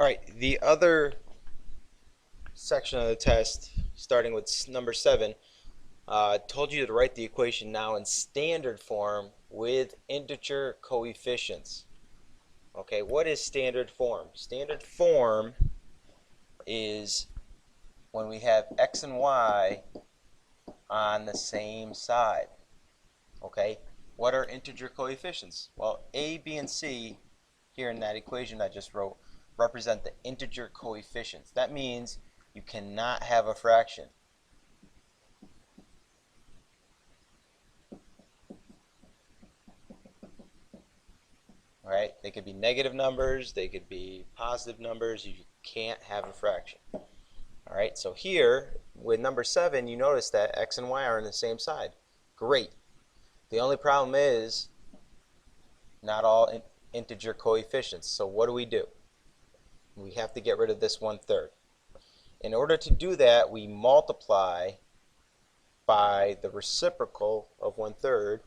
All right, the other section of the test, starting with number 7, told you to write the equation now in standard form with integer coefficients. Okay, what is standard form? Standard form is when we have x and y on the same side. Okay, what are integer coefficients? Well, a, b, and c here in that equation I just wrote represent the integer coefficients. That means you cannot have a fraction. All right, they could be negative numbers, they could be positive numbers. You can't have a fraction. All right, so here with number 7, you notice that x and y are on the same side. Great. The only problem is not all integer coefficients. So what do? We have to get rid of this 1/3. In order to do that, we multiply by the reciprocal of 1/3,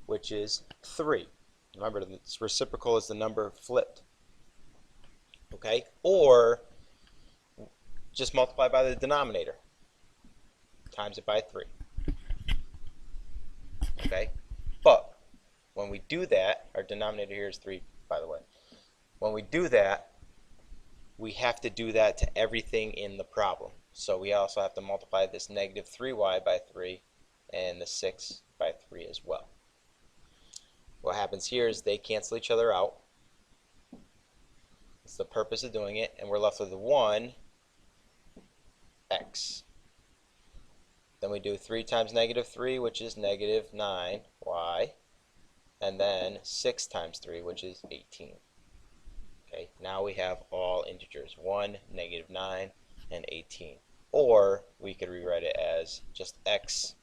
which is 3. Remember, the reciprocal is the number flipped. Okay? Or just multiply by the denominator. Times it by 3. Okay? But when we do that, our denominator here is 3, by the way. When we do that, we have to do that to everything in the problem. So we also have to multiply this negative 3y by 3 and the 6 by 3 as well. What happens here is they cancel each other out. It's the purpose of doing it, and we're left with 1x. Then we do 3 times negative 3, which is negative 9y, and then 6 times 3, which is 18. Okay, now we have all integers, 1, negative 9, and 18. Or we could rewrite it as just x,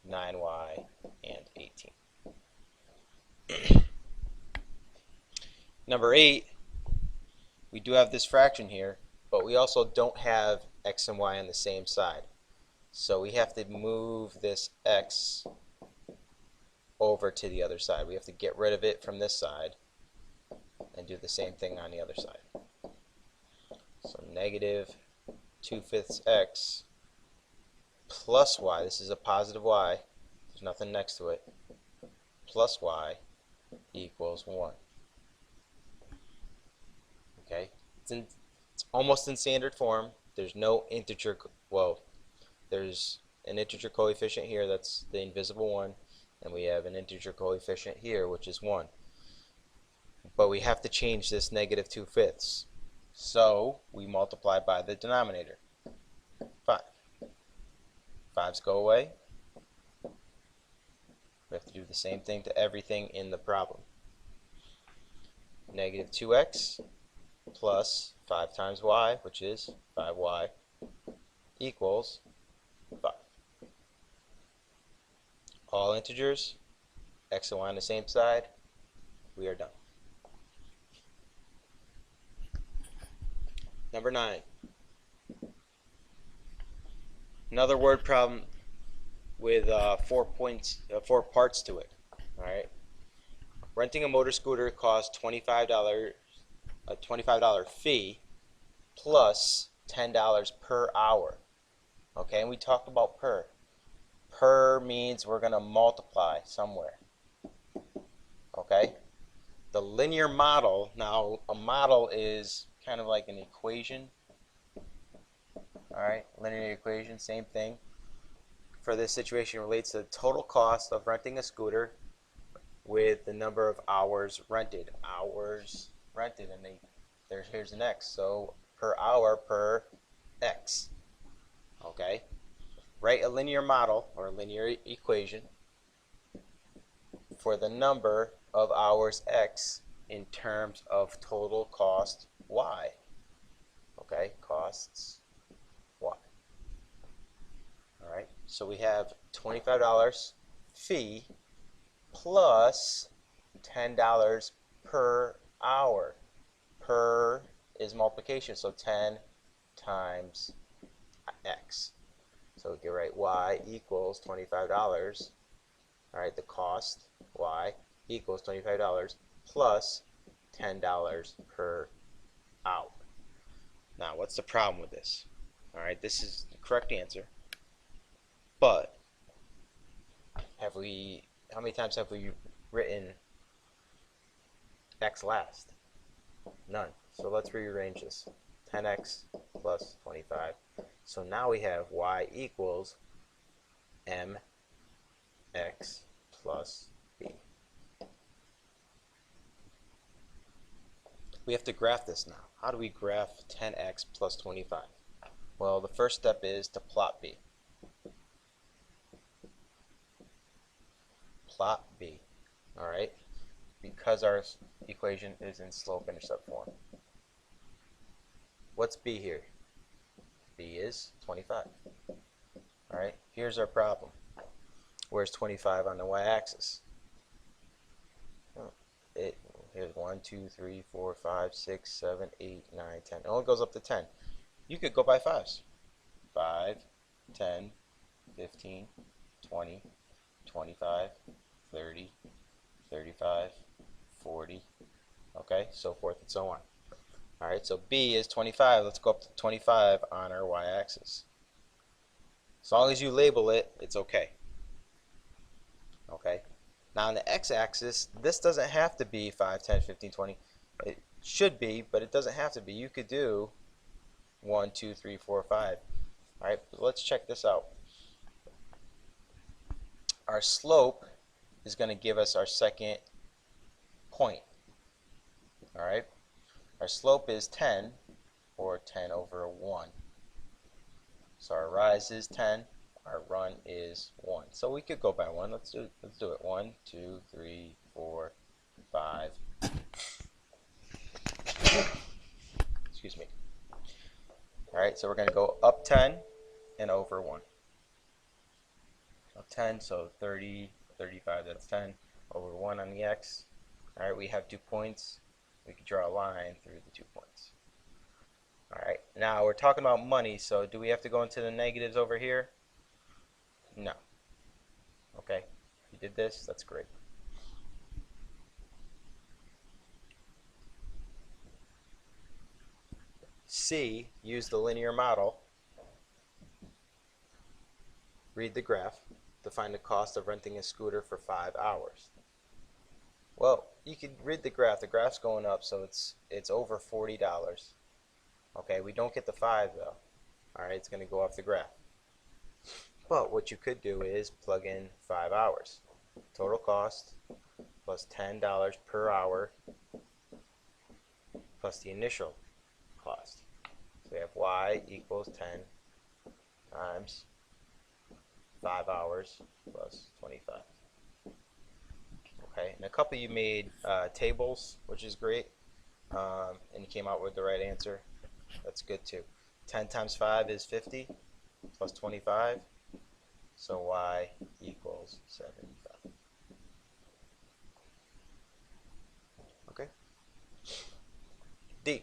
9y, and 18. Number 8, we do have this fraction here, but we also don't have x and y on the same side. So we have to move this x over to the other side. We have to get rid of it from this side and do the same thing on the other side. So negative 2/5 x plus y, this is a positive y, there's nothing next to it, plus y equals 1. Okay, it's almost in standard form. There's no integer, well, there's an integer coefficient here, that's the invisible one, and we have an integer coefficient here, which is 1. But we have to change this negative 2/5. So we multiply by the denominator, 5. 5's go away. We have to do the same thing to everything in the problem. Negative 2x plus 5 times y, which is 5y, equals 5. All integers, x and y on the same side. We are done. Number 9. Another word problem with 4 parts to it. All right. Renting a motor scooter costs $25, a $25 fee plus $10 per hour. Okay, and we talked about per. Per means we're going to multiply somewhere. Okay? The linear model, now a model is kind of like an equation. Alright, linear equation, same thing. For this situation, relates to the total cost of renting a scooter with the number of hours rented. Hours rented, and here's an x. So per hour per x. Okay? Write a linear model or a linear equation for the number of hours x in terms of total cost y. Okay, costs y. Alright, so we have $25 fee plus $10 per hour. Per is multiplication, so 10 times x. So we can write y equals $25. Alright, the cost, y, equals $25 plus $10 per hour. Now, what's the problem with this? All right, this is the correct answer. But how many times have we written x last? None. So let's rearrange this. 10x plus 25. So now we have y equals mx plus b. We have to graph this now. How do we graph 10x plus 25? Well, the first step is to plot b. Plot b. All right? Because our equation is in slope-intercept form. What's b here? B is 25. All right? Here's our problem. Where's 25 on the y-axis? Here's 1, 2, 3, 4, 5, 6, 7, 8, 9, 10. It only goes up to 10. You could go by 5s. 5, 10, 15, 20, 25, 30, 35, 40, okay, so forth and so on. All right, so B is 25. Let's go up to 25 on our y-axis. As long as you label it, it's okay. Okay. Now on the x-axis, this doesn't have to be 5, 10, 15, 20. It should be, but it doesn't have to be. You could do 1, 2, 3, 4, 5. All right, but let's check this out. Our slope is going to give us our second point. All right, our slope is 10, or 10 over 1. So our rise is 10, our run is 1. So we could go by 1. Let's do it. 1, 2, 3, 4, 5. Excuse me. All right, so we're going to go up 10 and over 1. Up 10, so 30, 35, that's 10. Over 1 on the x. All right, we have 2 points. We can draw a line through the 2 points. All right, now we're talking about money, so do we have to go into the negatives over here? No. Okay, you did this, that's great. C, use the linear model. Read the graph to find the cost of renting a scooter for 5 hours. Well, you could read the graph. The graph's going up, so it's over $40. Okay, we don't get the 5 though. All right, it's going to go off the graph. But what you could do is plug in 5 hours. Total cost plus $10 per hour plus the initial cost. So we have y equals 10 times 5 hours plus 25. Okay, and a couple of you made tables, which is great, and you came out with the right answer. That's good too. 10 times 5 is 50 plus 25, so y equals 75. Okay. D.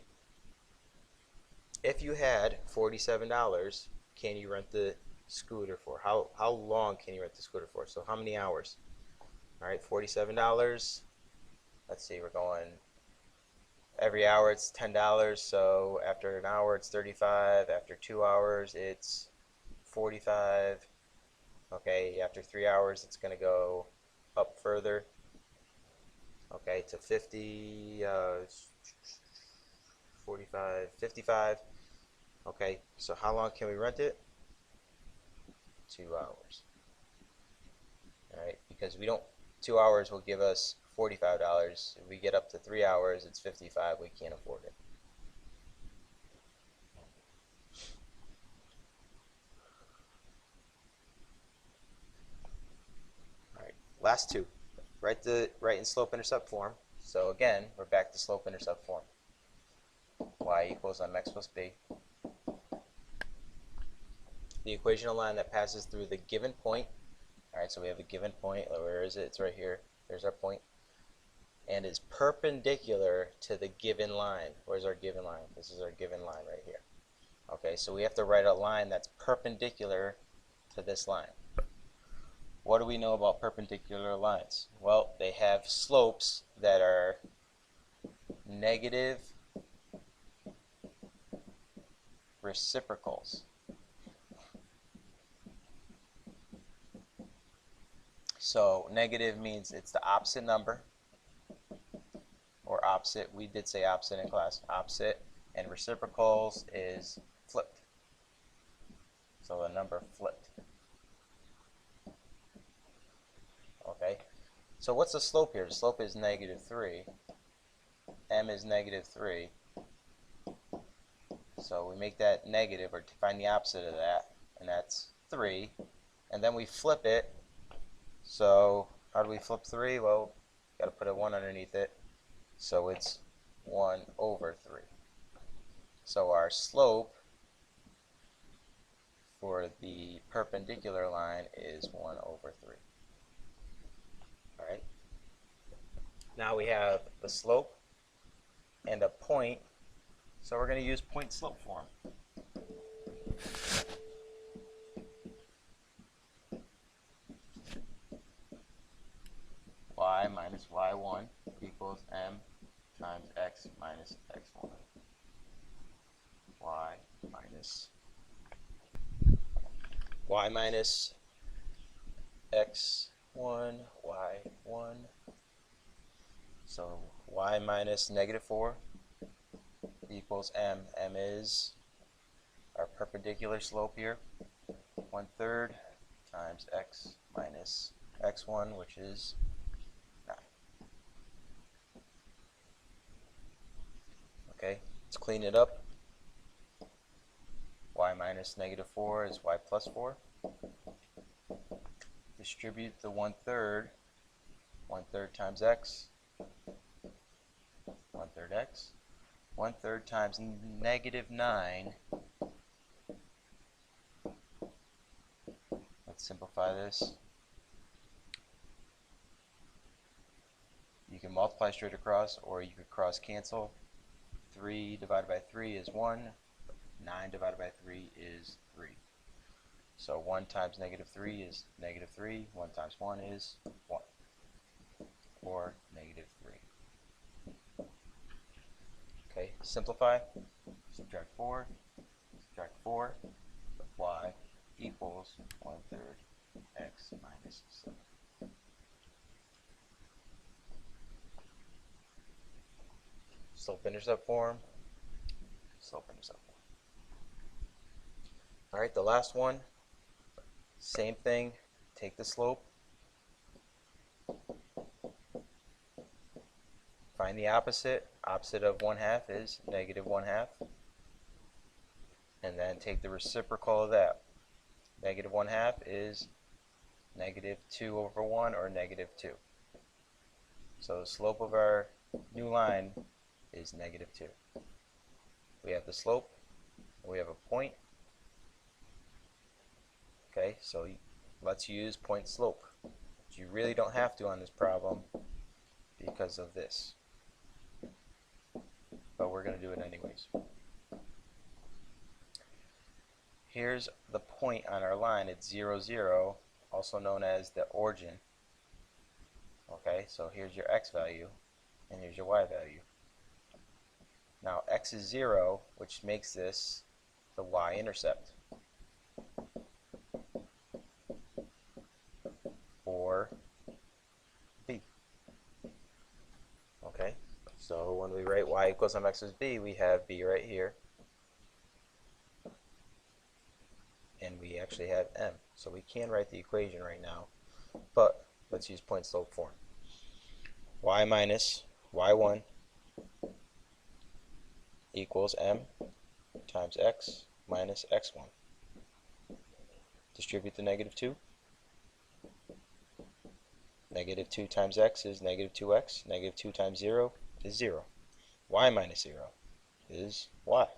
If you had $47, can you rent the scooter for? How long can you rent the scooter for? So how many hours? All right, $47. Let's see, we're going every hour it's $10, so after an hour it's 35, after 2 hours it's 45. Okay, after 3 hours it's going to go up further. Okay, to 50, 45, 55. Okay, so how long can we rent it? 2 hours. All right, because we don't, 2 hours will give us $45. If we get up to 3 hours, it's 55. We can't afford it. All right, last two. Write in slope-intercept form. So again, we're back to slope-intercept form. Y equals mx plus b. The equational line that passes through the given point. All right, so we have a given point. Where is it? It's right here. There's our point. And is perpendicular to the given line. Where's our given line? This is our given line right here. Okay, so we have to write a line that's perpendicular to this line. What do we know about perpendicular lines? Well, they have slopes that are negative reciprocals. So negative means it's the opposite number, or opposite. We did say opposite in class, opposite, and reciprocals is flipped. So a number flipped. Okay, so what's the slope here? The slope is -3. M is -3. So we make that negative, or find the opposite of that, and that's 3. And then we flip it. So how do we flip 3? Well, got to put a 1 underneath it. So it's 1/3. So our slope for the perpendicular line is 1/3. All right. Now we have the slope and a point. So we're going to use point-slope form. Y minus y1 equals m times x minus x1. Y minus x1, y1. So y minus -4 equals m. M is our perpendicular slope here. 1/3 times x minus x1, which is 9. Okay, let's clean it up. Y minus -4 is y plus 4. Distribute the 1/3. 1/3 times x. 1/3 x. 1/3 times -9. Let's simplify this. You can multiply straight across, or you could cross cancel. 3 divided by 3 is 1. 9 divided by 3 is 3. So 1 times -3 is -3. 1 times 1 is 1. Or -3. Okay, simplify. Subtract 4. Subtract 4. Y equals 1/3 x minus 7. Slope-intercept form. Slope-intercept form. All right, the last one. Same thing. Take the slope. Find the opposite. Opposite of 1/2 is -1/2. And then take the reciprocal of that. -1/2 is -2/1, or -2. So the slope of our new line is -2. We have the slope, we have a point. Okay, so let's use point slope. You really don't have to on this problem because of this, but we're going to do it anyways. Here's the point on our line. It's 0, 0, also known as the origin. Okay, so here's your x value, and here's your y value. Now x is 0, which makes this the y-intercept, or b. Okay, so when we write y equals mx is b, we have b right here, and we actually have m. So we can write the equation right now, but let's use point slope form. Y minus y1 equals m times x minus x1. Distribute the -2. -2 times x is -2x. -2 times 0 is 0. Y minus 0 is y.